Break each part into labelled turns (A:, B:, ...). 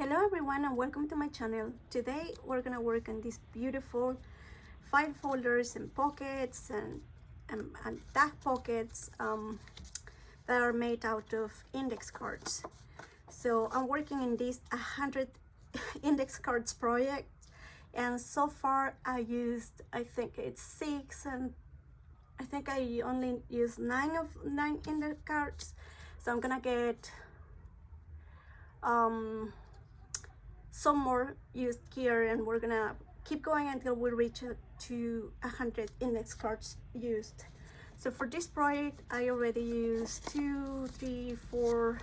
A: Hello everyone and welcome to my channel. Today we're gonna work on these beautiful file folders and pockets and tag pockets that are made out of index cards. So I'm working in this 100 index cards project, and so far I used, I think it's 6, and I think I only used 9 index cards. So I'm gonna get some more used here, and we're gonna keep going until we reach to 100 index cards used. So for this project I already used 2, 3, 4,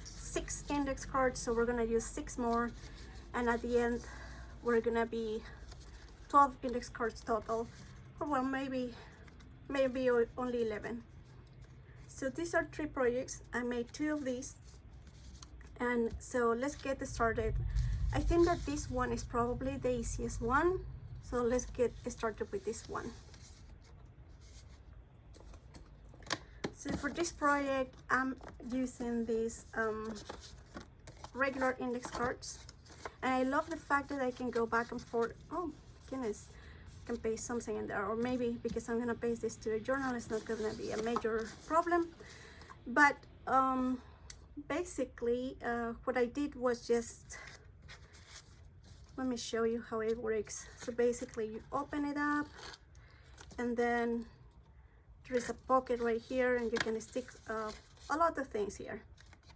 A: 6 index cards, so we're gonna use 6 more, and at the end we're gonna be 12 index cards total, or well, maybe only 11. So these are 3 projects. I made 2 of these, and so let's get started. I think that this one is probably the easiest one, so let's get started with this one. So for this project I'm using these regular index cards, and I love the fact that I can go back and forth. Oh goodness, I can paste something in there, or maybe because I'm gonna paste this to a journal it's not gonna be a major problem. But basically what I did was just, let me show you how it works. So basically you open it up, and then there is a pocket right here, and you can stick a lot of things here.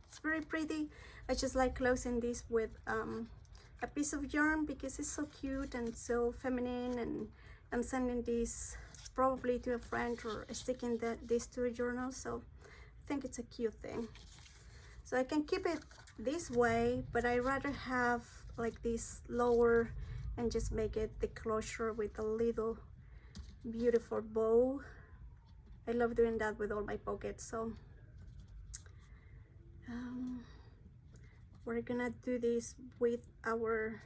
A: It's very pretty. I just like closing this with a piece of yarn because it's so cute and so feminine, and I'm sending this probably to a friend or sticking this to a journal, so I think it's a cute thing. So I can keep it this way, but I rather have like this lower and just make it the closure with a little beautiful bow. I love doing that with all my pockets. So we're gonna do this with our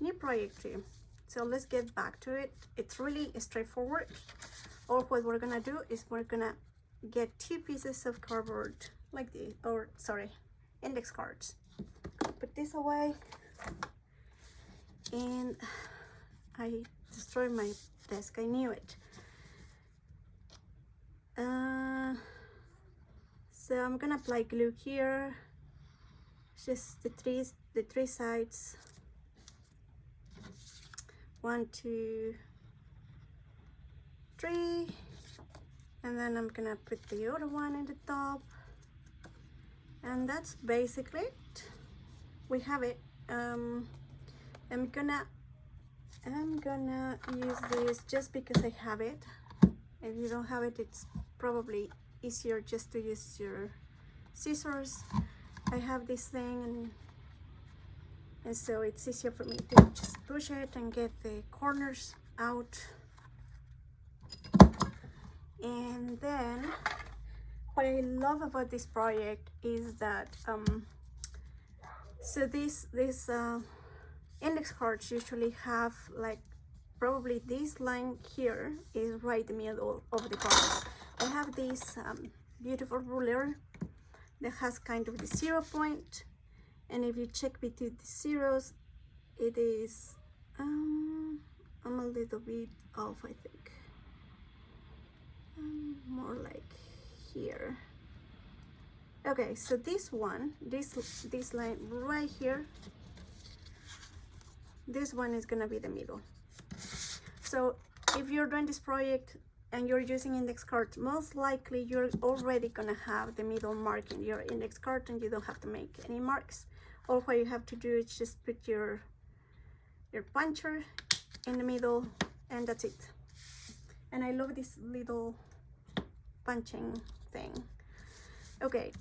A: new project too. So let's get back to it. It's really straightforward. All what we're gonna do is we're gonna get 2 pieces of cardboard like this, or sorry, index cards. Put this away, and I destroyed my desk. I knew it. So I'm gonna apply glue here, just the three sides. 1, 2, 3, and then I'm gonna put the other one in the top, and that's basically it. We have it. I'm gonna use this just because I have it. If you don't have it, it's probably easier just to use your scissors. I have this thing, and so it's easier for me to just push it and get the corners out. And then what I love about this project is that so these index cards usually have, like, probably this line here is right in the middle of the card. I have this beautiful ruler that has kind of the 0 point, and if you check between the zeros, it is I'm a little bit off, I think. More like here. Okay, so this one, this line right here, this one is gonna be the middle. So if you're doing this project and you're using index cards, most likely you're already gonna have the middle mark in your index card, and you don't have to make any marks. All what you have to do is just put your puncher in the middle, and that's it. And I love this little punching thing. Okay,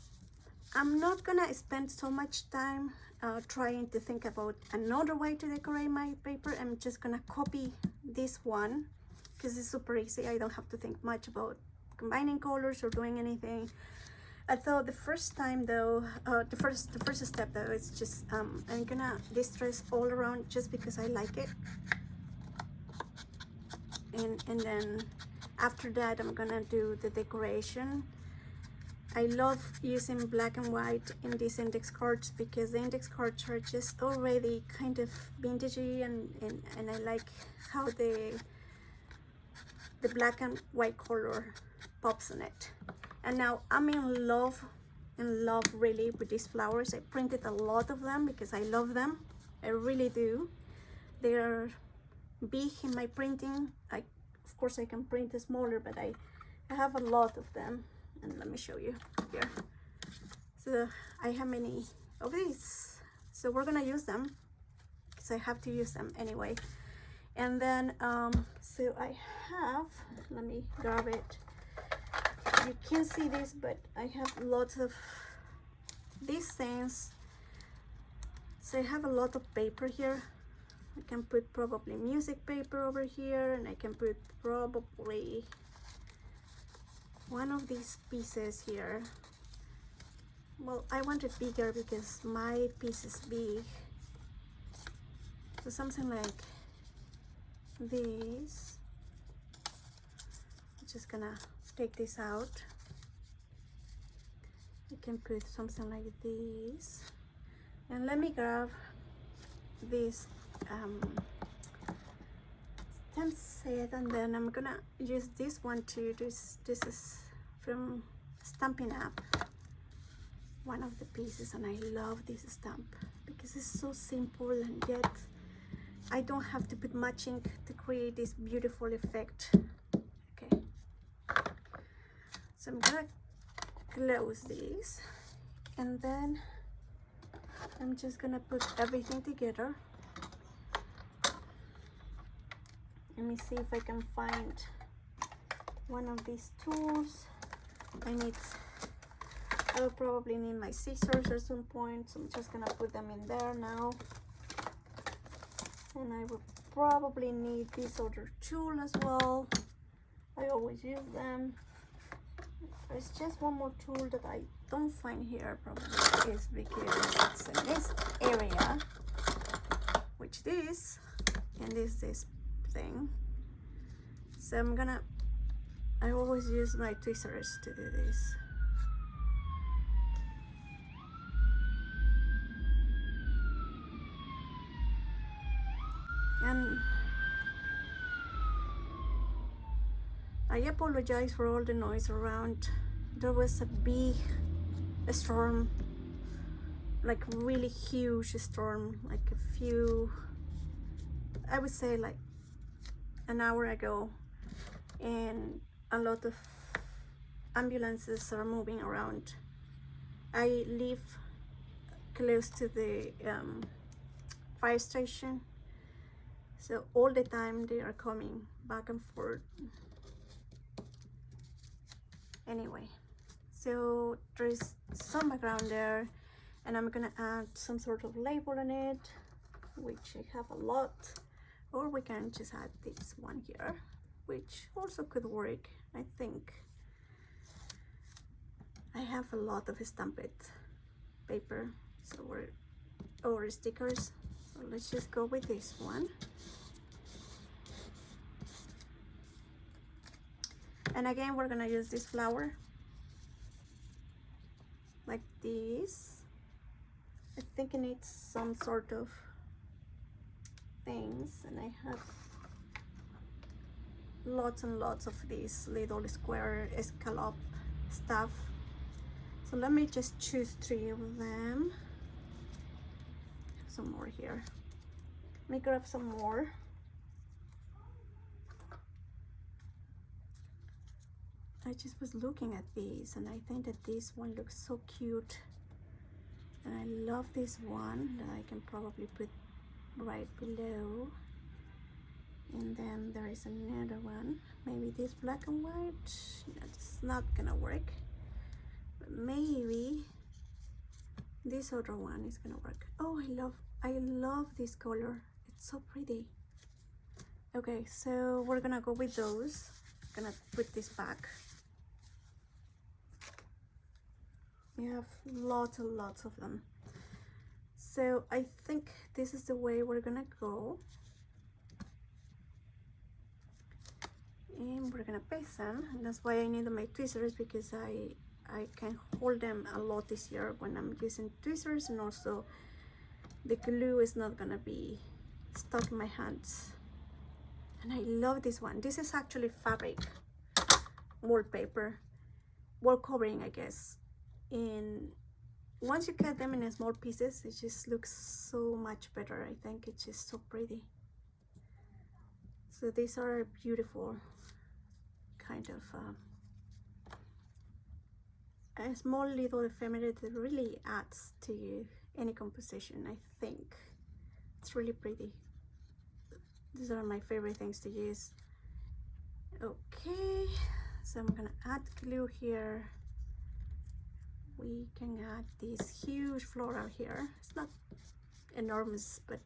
A: I'm not gonna spend so much time trying to think about another way to decorate my paper. I'm just gonna copy this one because it's super easy. I don't have to think much about combining colors or doing anything. I thought the first time though, the first step though, is just I'm gonna distress all around just because I like it, and then after that I'm gonna do the decoration. I love using black and white in these index cards because the index cards are just already kind of vintagey, and I like how the black and white color pops on it. And now I'm in love really with these flowers. I printed a lot of them because I love them. I really do. They're big in my printing. Of course I can print smaller, but I have a lot of them. And let me show you here. So I have many of these, so we're gonna use them because I have to use them anyway. And then so I have, let me grab it. You can't see this, but I have lots of these things. So I have a lot of paper here. I can put probably music paper over here, and I can put probably one of these pieces here. Well, I want it bigger because my piece is big. So something like this. I'm just gonna take this out. I can put something like this. And let me grab this stamp set, and then I'm gonna use this one too. This is from Stampin' Up, one of the pieces, and I love this stamp because it's so simple, and yet I don't have to put much ink to create this beautiful effect. Okay, so I'm gonna close this, and then I'm just gonna put everything together. Let me see if I can find one of these tools. I will probably need my scissors at some point, so I'm just gonna put them in there now. And I will probably need this other tool as well. I always use them. There's just one more tool that I don't find here, probably is because it's in this area, which this, and this thing. So I always use my tweezers to do this. And I apologize for all the noise around. There was a big storm, like really huge storm, like a few, I would say like an hour ago, and a lot of ambulances are moving around. I live close to the fire station, so all the time they are coming back and forth. Anyway, so there's some background there, and I'm gonna add some sort of label on it, which I have a lot, or we can just add this one here, which also could work. I think I have a lot of stamped paper, so or stickers, so let's just go with this one. And again, we're gonna use this flower like this. I think it needs some sort of things, and I have lots and lots of these little square scallop stuff. So let me just choose 3 of them. Some more here. Let me grab some more. I just was looking at these, and I think that this one looks so cute, and I love this one that I can probably put right below. And then there is another one, maybe this black and white. That's not gonna work, but maybe this other one is gonna work. Oh, I love this color, it's so pretty. Okay, so we're gonna go with those. I'm gonna put this back. We have lots and lots of them, so I think this is the way we're gonna go, and we're gonna paste them. And that's why I need my tweezers, because I can hold them a lot easier when I'm using tweezers, and also the glue is not gonna be stuck in my hands. And I love this one. This is actually fabric wallpaper, wall covering, I guess. And once you cut them in small pieces, it just looks so much better. I think it's just so pretty. So these are beautiful, kind of a small little ephemera that really adds to any composition. I think it's really pretty. These are my favorite things to use. Okay, so I'm gonna add glue here. We can add this huge floral here. It's not enormous, but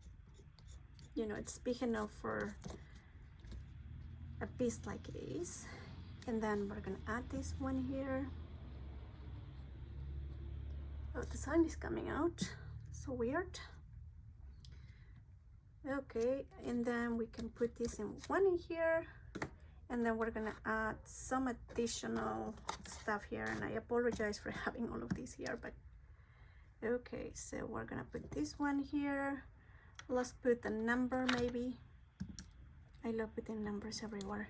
A: you know, it's big enough for a piece like this. And then we're gonna add this one here. Oh, the sun is coming out, so weird. Okay, and then we can put this in one in here, and then we're gonna add some additional stuff here, and I apologize for having all of these here, but okay, so we're gonna put this one here. Let's put a number maybe. I love putting numbers everywhere,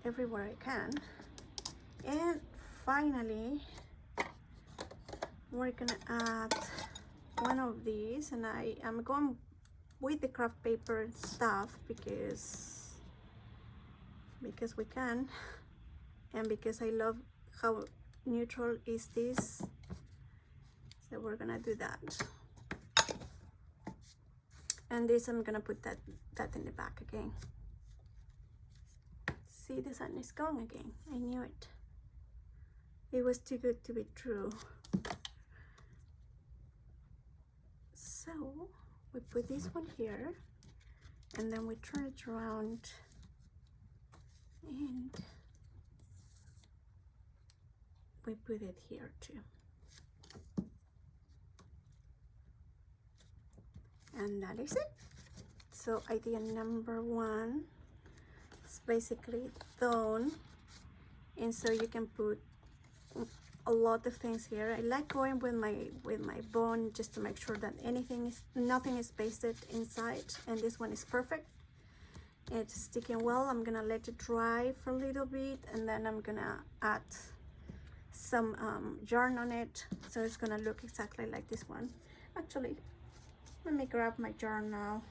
A: everywhere I can. And finally, we're gonna add one of these, and I am going with the craft paper stuff because we can, and because I love how neutral is this. So we're gonna do that. And this, I'm gonna put that in the back again. See, the sun is gone again. I knew it. It was too good to be true. So we put this one here, and then we turn it around, and we put it here too. And that is it. So idea number one is basically done. And so you can put a lot of things here. I like going with my bone just to make sure that nothing is pasted inside, and this one is perfect. It's sticking well. I'm gonna let it dry for a little bit, and then I'm gonna add some yarn on it, so it's gonna look exactly like this one. Actually, let me grab my yarn now.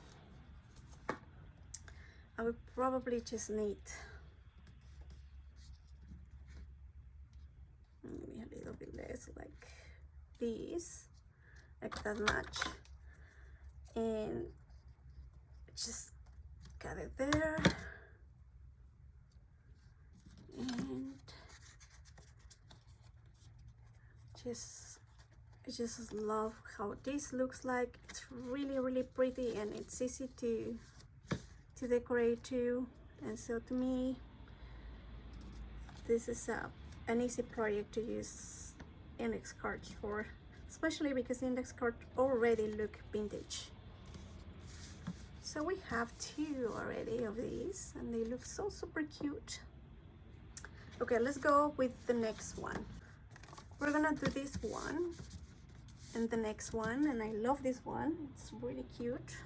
A: I would probably just need maybe a little bit less, like this, like that much, and just got it there. And I just love how this looks like. It's really pretty, and it's easy to decorate too. And so to me, this is an easy project to use index cards for, especially because index cards already look vintage. So we have two already of these, and they look so super cute. Okay, let's go with the next one. We're gonna do this one and the next one, and I love this one. It's really cute.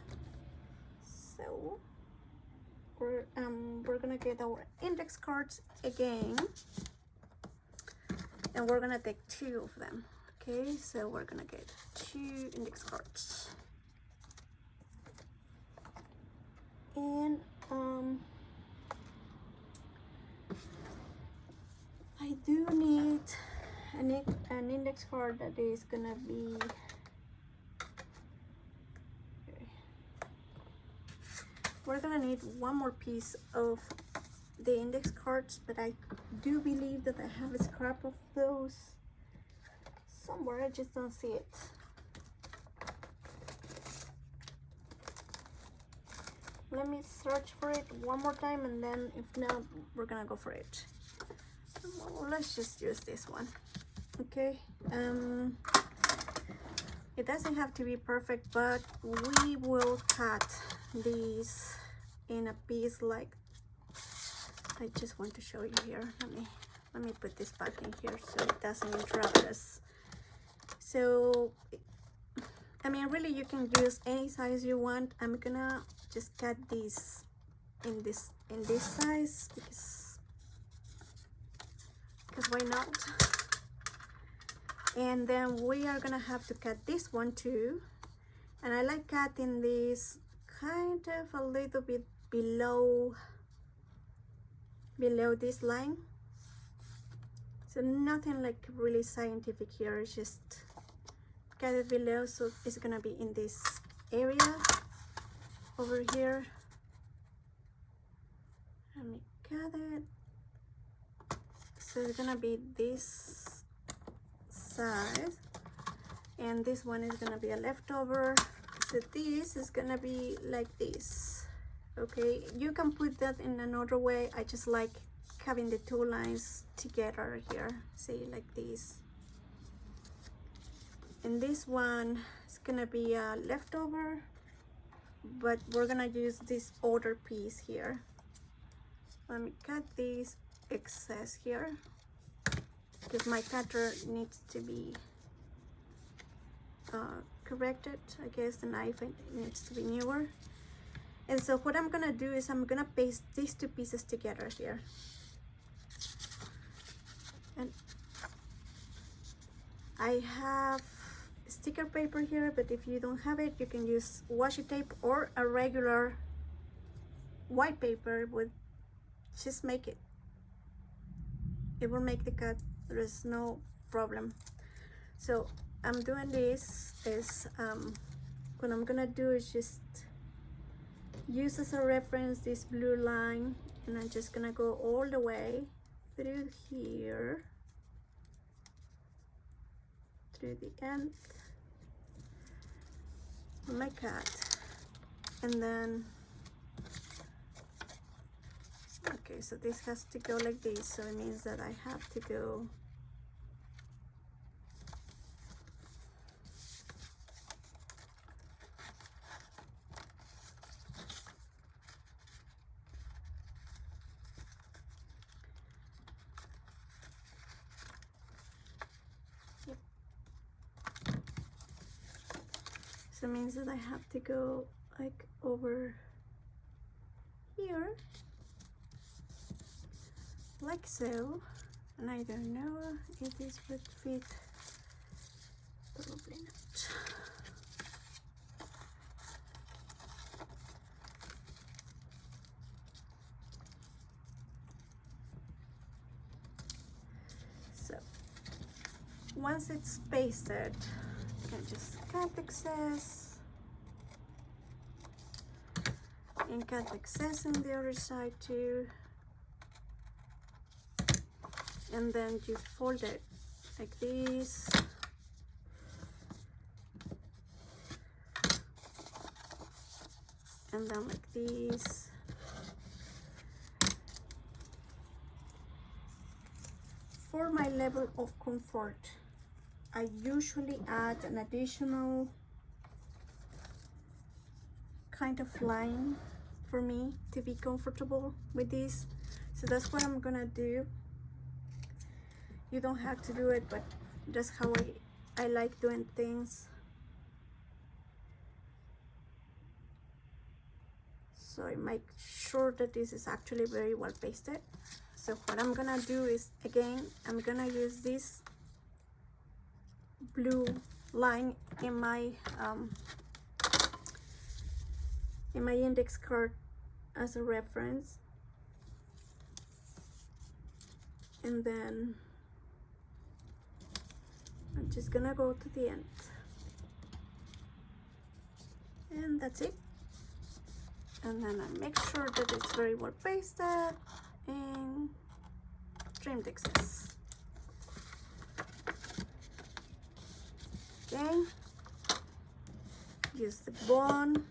A: So we're gonna get our index cards again, and we're gonna take two of them. Okay, so we're gonna get two index cards, and I do need an index card that is gonna be, okay. We're gonna need one more piece of the index cards, but I do believe that I have a scrap of those somewhere. I just don't see it. Let me search for it one more time, and then if not, we're gonna go for it. Well, let's just use this one. Okay, it doesn't have to be perfect, but we will cut these in a piece like, I just want to show you here. Let me let me put this back in here so it doesn't interrupt us. So I mean, really you can use any size you want. I'm gonna just cut these in this size because why not? And then we are gonna have to cut this one too, and I like cutting this kind of a little bit below this line. So nothing like really scientific here, it's just cut it below, so it's gonna be in this area over here. Let me cut it. So it's gonna be this size, and this one is gonna be a leftover. So this is gonna be like this. Okay, you can put that in another way. I just like having the two lines together here, see, like this. And this one is gonna be a leftover, but we're gonna use this other piece here. Let me cut this excess here because my cutter needs to be corrected. I guess the knife needs to be newer. And so what I'm gonna do is I'm gonna paste these two pieces together here. And I have sticker paper here, but if you don't have it, you can use washi tape or a regular white paper. Would just make it. It will make the cut. There is no problem. So I'm doing this is what I'm gonna do is just use as a reference this blue line, and I'm just gonna go all the way through here, through the end of my cut, and then okay, so this has to go like this, so it means that I have to go so it means that I have to go like over here, like so, and I don't know if this would fit, probably not. So once it's pasted, you can just cut excess and cut excess on the other side too, and then you fold it like this, and then like this. For my level of comfort, I usually add an additional kind of line for me to be comfortable with this. So that's what I'm gonna do. You don't have to do it, but that's how I like doing things. So I make sure that this is actually very well pasted. So what I'm gonna do is, again, I'm gonna use this blue line in my index card as a reference, and then I'm just gonna go to the end, and that's it. And then I make sure that it's very well pasted and trim the excess. Okay, use the bone,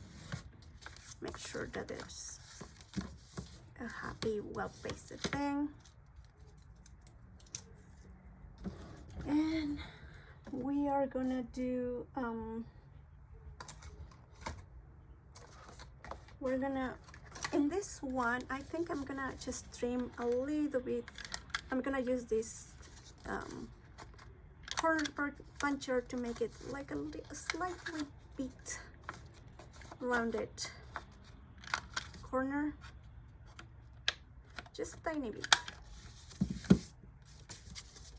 A: make sure that there's a happy, well pasted thing, and we are gonna do we're gonna, in this one, I think I'm gonna just trim a little bit I'm gonna use this corner puncher to make it like a slightly bit rounded corner, just a tiny bit.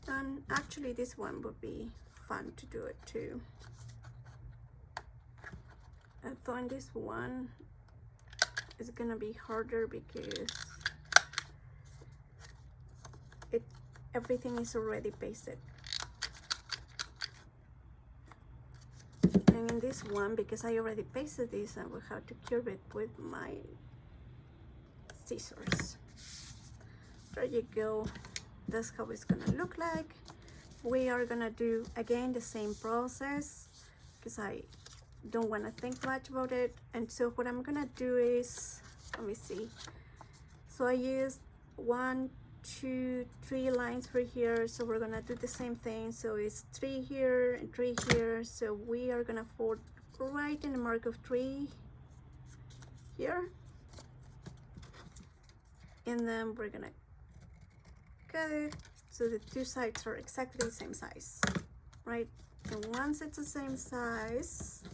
A: And actually this one would be fun to do it too. I thought this one is gonna be harder because everything is already pasted. And in this one, because I already pasted this, I will have to curve it with my scissors. There you go. That's how it's gonna look like. We are gonna do again the same process because I don't want to think much about it. And so what I'm gonna do is, let me see, so I used 1, 2, 3 lines for here, so we're gonna do the same thing. So it's 3 here and 3 here, so we are gonna fold right in the mark of 3 here, and then we're gonna cut it so the two sides are exactly the same size, right? And once it's the same size,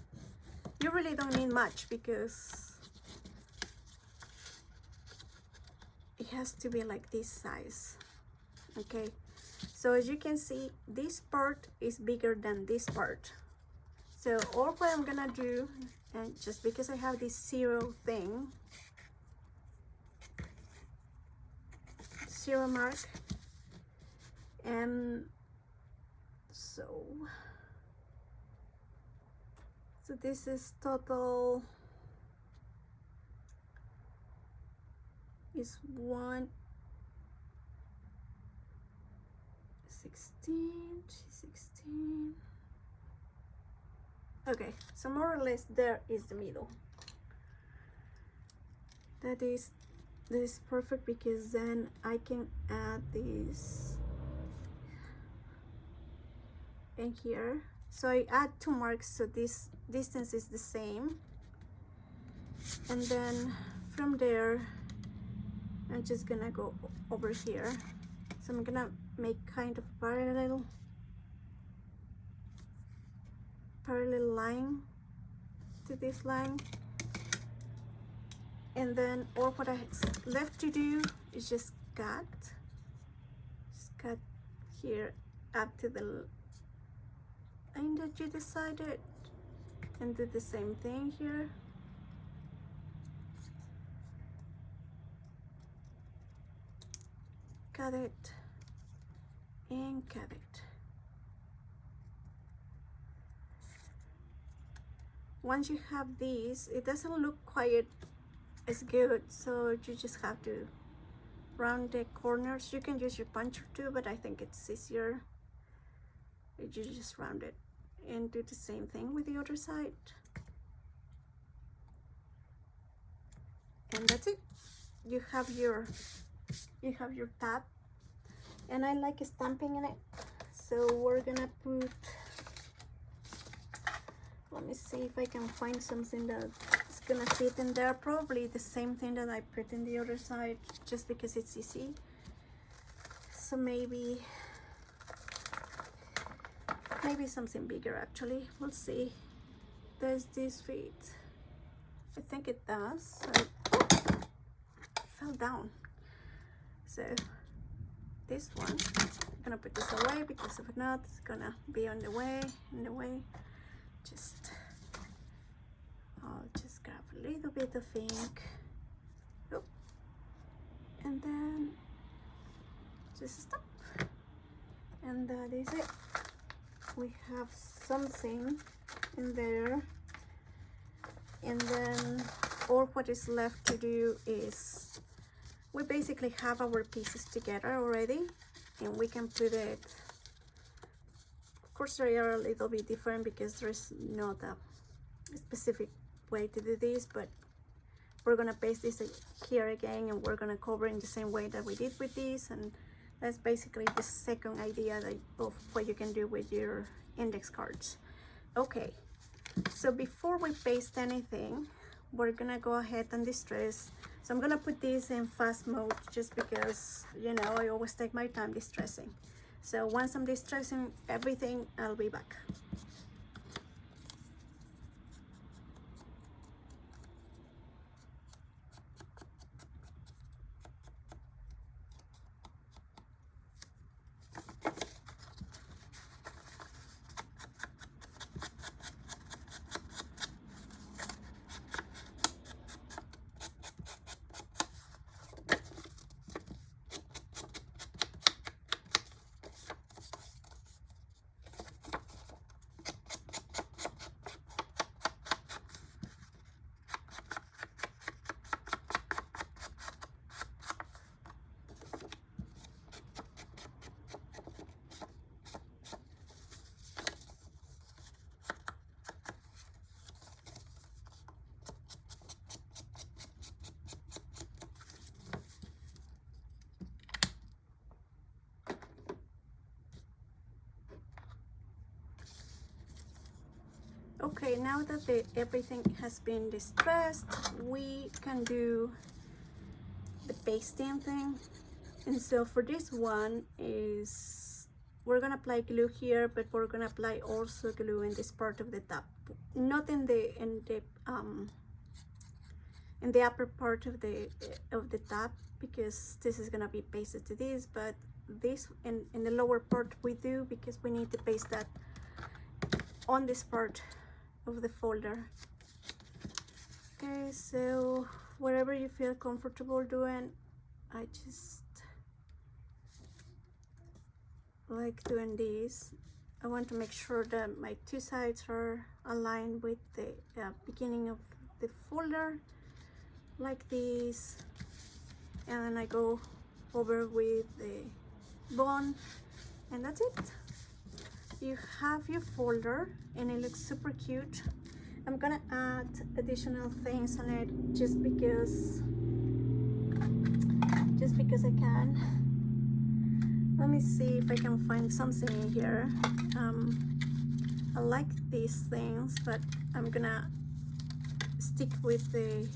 A: you really don't need much because it has to be like this size. Okay, so as you can see, this part is bigger than this part. So all what I'm gonna do, and just because I have this 0 thing, 0 mark, and so this is total is 116. Okay, so more or less there is the middle. That is perfect because then I can add this in here. So I add 2 marks so this distance is the same, and then from there I'm just gonna go over here. So I'm gonna make kind of parallel line to this line, and then all what I left to do is just cut here up to the line that you decided, and do the same thing here. Cut it and cut it. Once you have these, it doesn't look quite as good, so you just have to round the corners. You can use your puncher too, but I think it's easier if you just round it, and do the same thing with the other side. And that's it. You have your tab, and I like stamping in it, so we're gonna put, let me see if I can find something that's gonna fit in there. Probably the same thing that I put in the other side, just because it's easy. So maybe something bigger, actually. We'll see. Does this fit? I think it does. So, fell down. So this one, I'm gonna put this away because if not, it's gonna be on the way, I'll just grab a little bit of ink. Oh. And then just stop. And that is it. We have something in there. And then all what is left to do is, we basically have our pieces together already, and we can put it, of course they are a little bit different because there's not a specific way to do this, but we're gonna paste this here again, and we're gonna cover in the same way that we did with this, and that's basically the second idea of what you can do with your index cards. Okay, so before we paste anything, we're gonna go ahead and distress. So I'm gonna put this in fast mode just because, you know, I always take my time distressing. So once I'm distressing everything, I'll be back. Okay, now that everything has been distressed, we can do the pasting thing. And so for this one is, we're gonna apply glue here, but we're gonna apply also glue in this part of the top, not in the upper part of the top, because this is gonna be pasted to this, but this in the lower part we do, because we need to paste that on this part of the folder. Okay, so whatever you feel comfortable doing, I just like doing this. I want to make sure that my two sides are aligned with the beginning of the folder, like this, and then I go over with the bone, and that's it. You have your folder and it looks super cute. I'm gonna add additional things on it just because I can. Let me see if I can find something in here. I like these things, but I'm gonna stick with the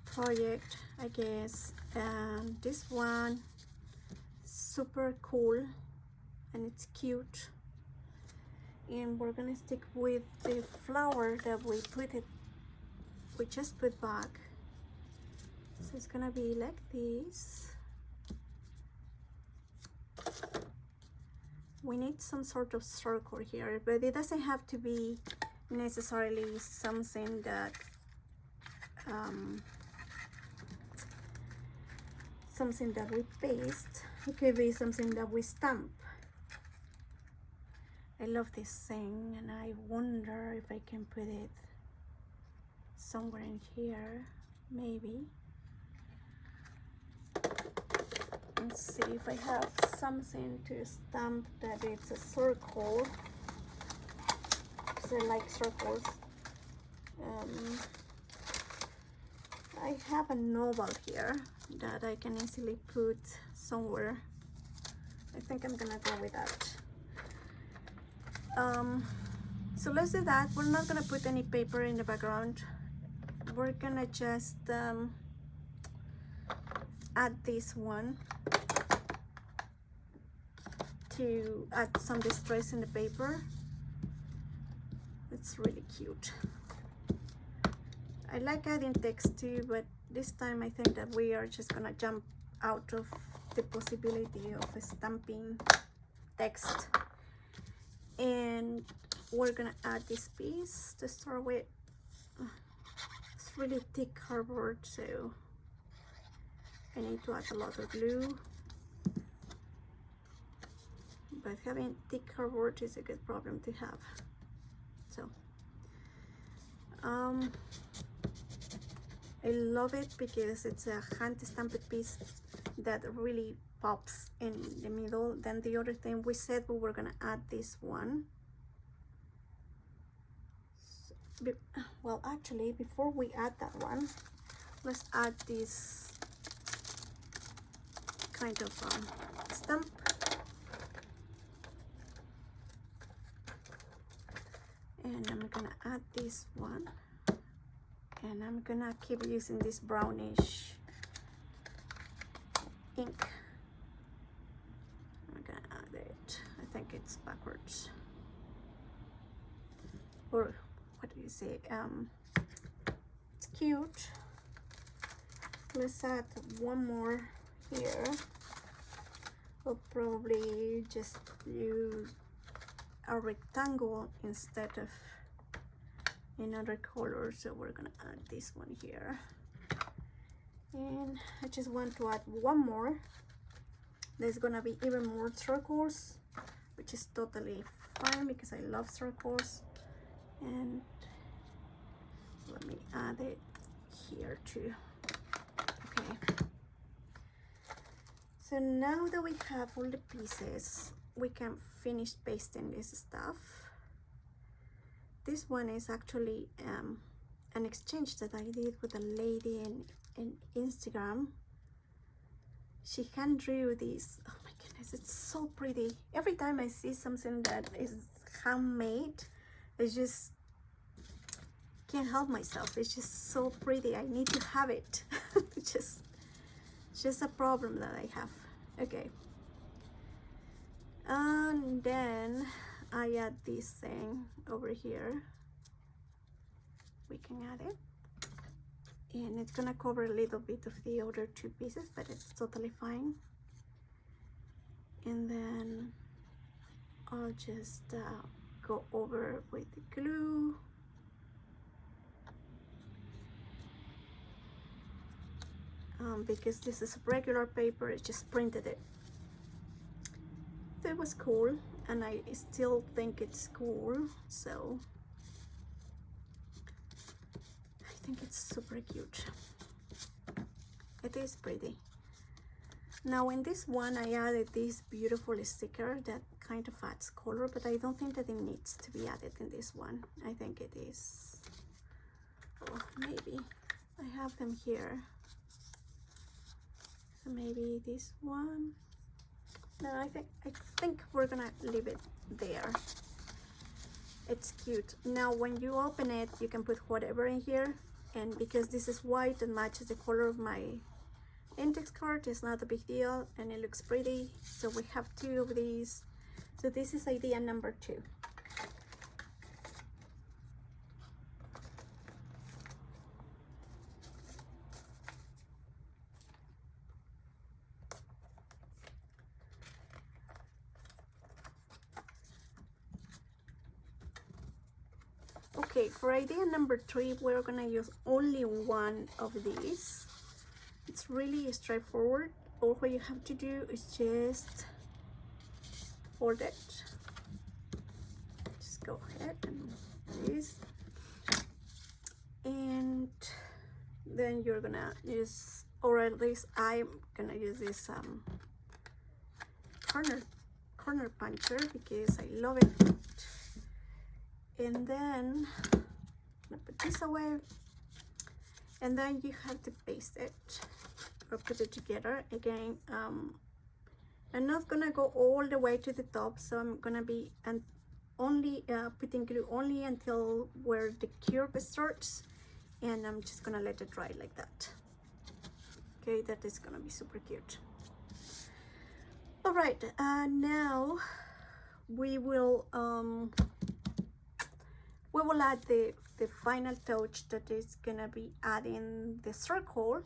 A: project, I guess. And this one, super cool and it's cute. And we're gonna stick with the flower that we just put back. So it's gonna be like this. We need some sort of circle here, but it doesn't have to be necessarily something that we paste. It could be something that we stamp. I love this thing, and I wonder if I can put it somewhere in here, maybe. Let's see if I have something to stamp that it's a circle, because I like circles. I have a novel here that I can easily put somewhere. I think I'm gonna go with that. So let's do that. We're not gonna put any paper in the background. We're gonna just add this one to add some distress in the paper. It's really cute. I like adding text too, but this time I think that we are just gonna jump out of the possibility of stamping text, and we're gonna add this piece to start with. It's really thick cardboard, so I need to add a lot of glue, but having thick cardboard is a good problem to have. So I love it because it's a hand stamped piece that really pops in the middle. Then the other thing, we said we were gonna add this one. So, well, actually, before we add that one, let's add this kind of stamp. And I'm gonna add this one, And I'm gonna keep using this brownish ink. I'm gonna add it. I think it's backwards. Or what do you say? It's cute. Let's add one more here. We'll probably just use a rectangle instead of another color, so we're gonna add this one here. And I just want to add one more. There's gonna be even more circles, which is totally fine because I love circles. And let me add it here too. Okay, so now that we have all the pieces, we can finish pasting this stuff. This one is actually an exchange that I did with a lady in Instagram. She hand drew this. Oh my goodness, it's so pretty. Every time I see something that is handmade, I just can't help myself. It's just so pretty. I need to have it. It's just a problem that I have. Okay, and then I add this thing over here. We can add it, and it's gonna cover a little bit of the other two pieces, but it's totally fine. And then I'll just go over with the glue. Because this is regular paper, I just printed it. It was cool, and I still think it's cool, so I think it's super cute. It is pretty. Now in this one I added this beautiful sticker that kind of adds color, but I don't think that it needs to be added in this one. I think it is, oh, maybe I have them here, so maybe this one. No, I think we're gonna leave it there. It's cute. Now when you open it, you can put whatever in here, and because this is white and matches the color of my index card, it's not a big deal, and it looks pretty. So we have two of these. So this is idea number 2. Okay, for idea number 3, we're gonna use only one of these. It's really straightforward. All what you have to do is just fold it. Just go ahead and do this, and then you're gonna use, or at least I'm gonna use this corner puncher because I love it. And then I'm gonna put this away, and then you have to paste it or put it together again. I'm not gonna go all the way to the top, so I'm gonna be only putting glue only until where the curve starts, and I'm just gonna let it dry like that. Okay, that is gonna be super cute. All right, now we will add the final touch, that is gonna be adding the circle.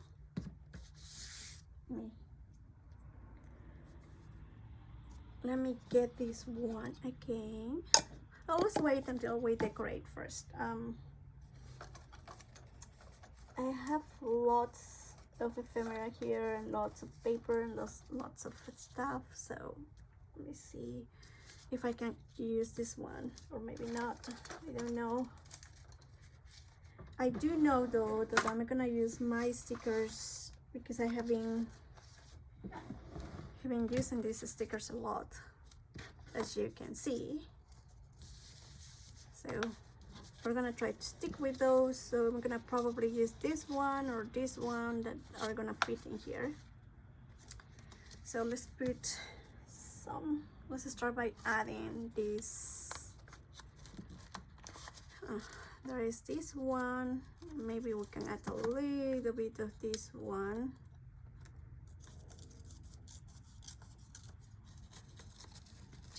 A: Let me get this one again. Always wait until we decorate first. I have lots of ephemera here and lots of paper and lots of stuff, so let me see if I can use this one, or maybe not. I don't know. I do know though that I'm gonna use my stickers because I have been using these stickers a lot, as you can see. So we're gonna try to stick with those. So I'm gonna probably use this one or this one that are gonna fit in here. So let's put some. Let's start by adding this there is this one. Maybe we can add a little bit of this one.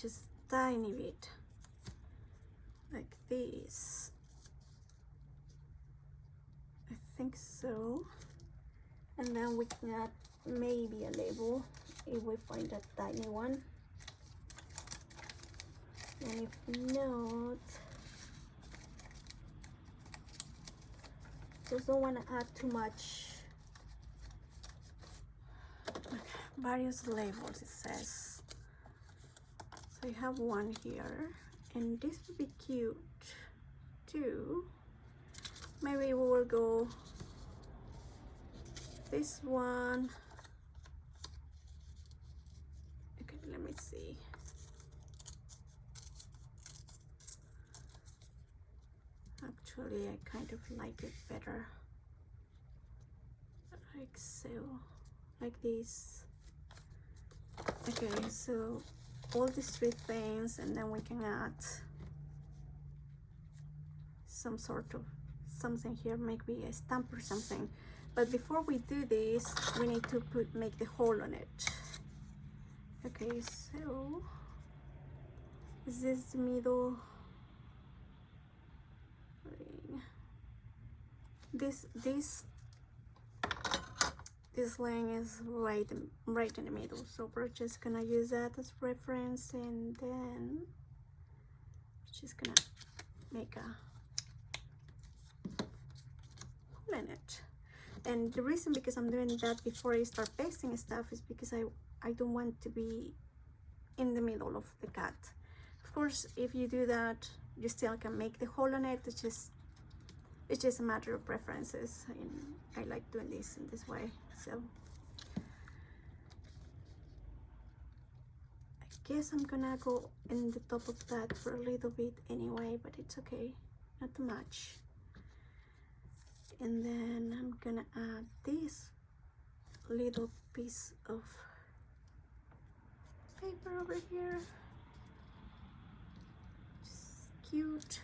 A: Just tiny bit, like this. I think so. And then we can add maybe a label if we find a tiny one. And if not, just don't want to add too much. Okay, various labels, it says. So I have one here, and this would be cute too. Maybe we will go this one. Okay, let me see. Actually, I kind of like it better. Like so, like this. Okay, so all these three things, and then we can add some sort of something here, maybe a stamp or something. But before we do this, we need to make the hole on it. Okay, so is this the middle ring? This line is right in the middle, so we're just gonna use that as reference, and then just gonna make a hole in it. And the reason because I'm doing that before I start pasting stuff is because I don't want to be in the middle of the cut. Of course, if you do that, you still can make the hole in it. It's just a matter of preferences, and I like doing this in this way. So I guess I'm gonna go in the top of that for a little bit anyway, but it's okay, not too much. And then I'm gonna add this little piece of paper over here. Just cute.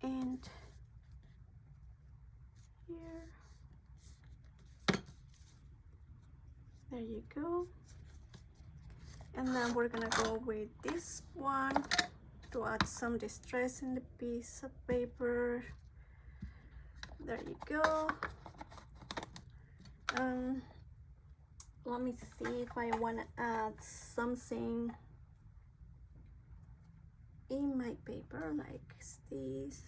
A: And here, there you go. And then we're gonna go with this one to add some distress in the piece of paper. There you go. Let me see if I want to add something in my paper, like this,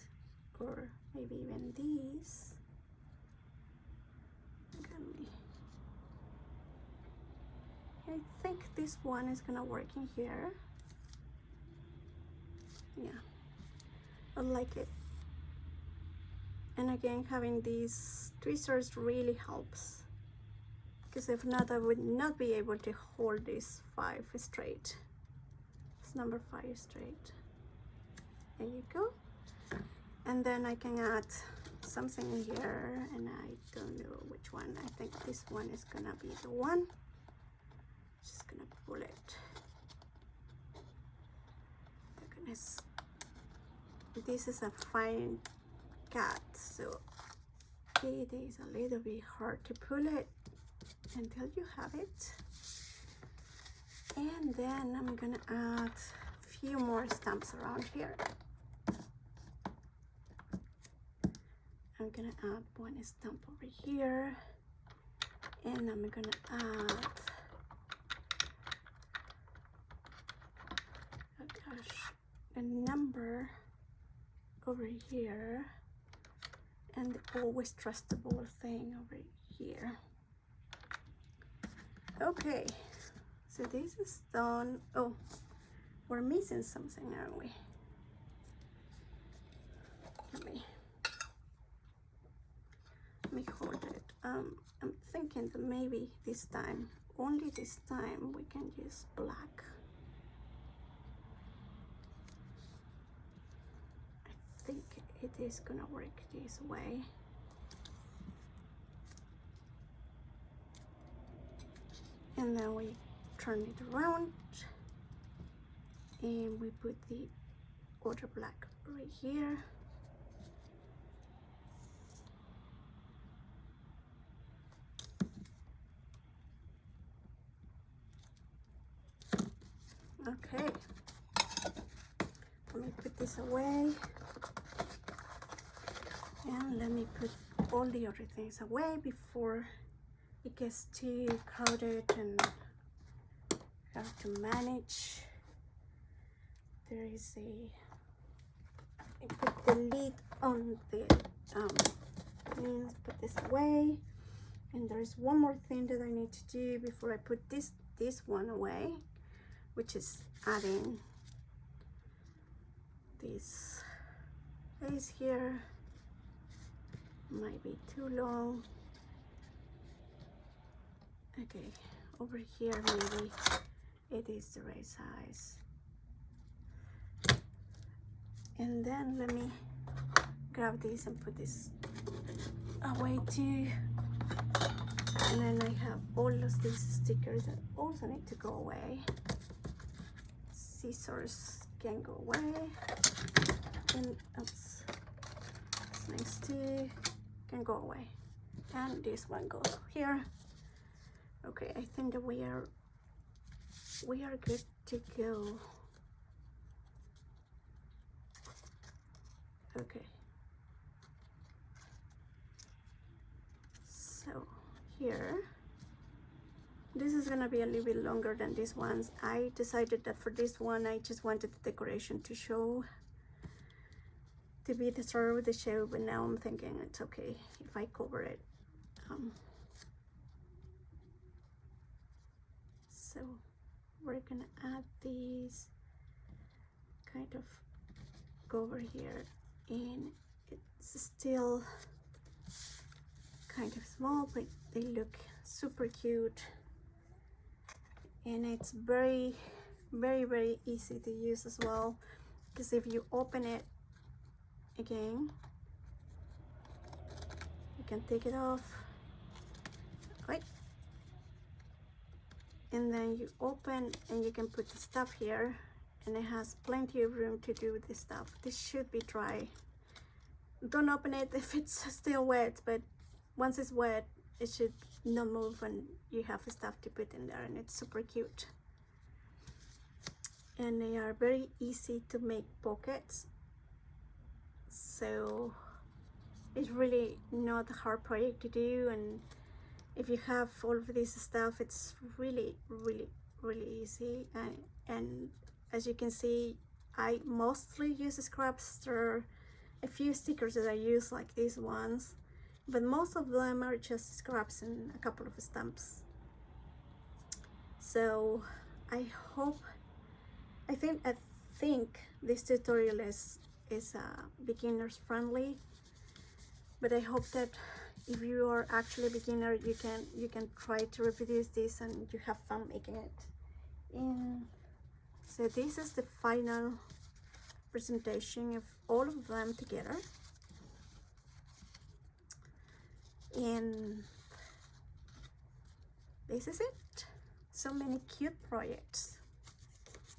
A: or maybe even this. I think this one is gonna work in here. Yeah, I like it. And again, having these tweezers really helps, because if not, I would not be able to hold this 5 straight. It's number 5 straight. There you go. And then I can add something in here, and I don't know which one. I think this one is gonna be the one. Just gonna pull it. Oh goodness, this is a fine cut, so it is a little bit hard to pull it until you have it. And then I'm gonna add a few more stamps around here. I'm gonna add one stamp over here, and I'm gonna add, oh gosh, a number over here, and the always trustable thing over here. Okay, so this is done. Oh, we're missing something, aren't we? Let me hold it. I'm thinking that maybe this time, only this time, we can use black. I think it is gonna work this way. and then we turn it around and we put the other black right here. Okay, let me put this away, and let me put all the other things away before it gets too crowded and have to manage. There is I put the lid on the let's put this away, and there's one more thing that I need to do before I put this one away, which is adding this face here. Might be too long. Okay, over here maybe it is the right size. And then let me grab this and put this away too. And then I have all of these stickers that also need to go away. Scissors can go away, and oops, it's nice too, can go away, and this one goes here. Okay, I think that we are good to go. Okay, so here, this is gonna be a little bit longer than these ones. I decided that for this one, I just wanted the decoration to show, to be the start of the show, but now I'm thinking it's okay if I cover it. So we're gonna add these, kind of go over here, and it's still kind of small, but they look super cute. And it's very, very, very easy to use as well, because if you open it again, you can take it off, right? And then you open and you can put the stuff here, and it has plenty of room to do this stuff. This should be dry. Don't open it if it's still wet, but once it's wet, it should not move, and you have stuff to put in there, and it's super cute. And they are very easy to make pockets, so it's really not a hard project to do. And if you have all of this stuff, it's really, really, really easy. And as you can see, I mostly use scraps. There are a few stickers that I use, like these ones, but most of them are just scraps and a couple of stamps. So I think this tutorial is beginners friendly, but I hope that if you are actually a beginner, you can try to reproduce this and you have fun making it. And so this is the final presentation of all of them together. And this is it. So many cute projects,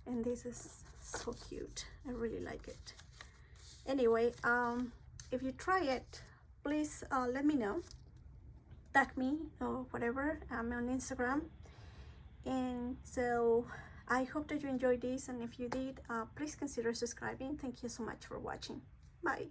A: and this is so cute. I really like it. Anyway, if you try it, please let me know, tag me or whatever. I'm on Instagram. And so I hope that you enjoyed this, and if you did, please consider subscribing. Thank you so much for watching. Bye.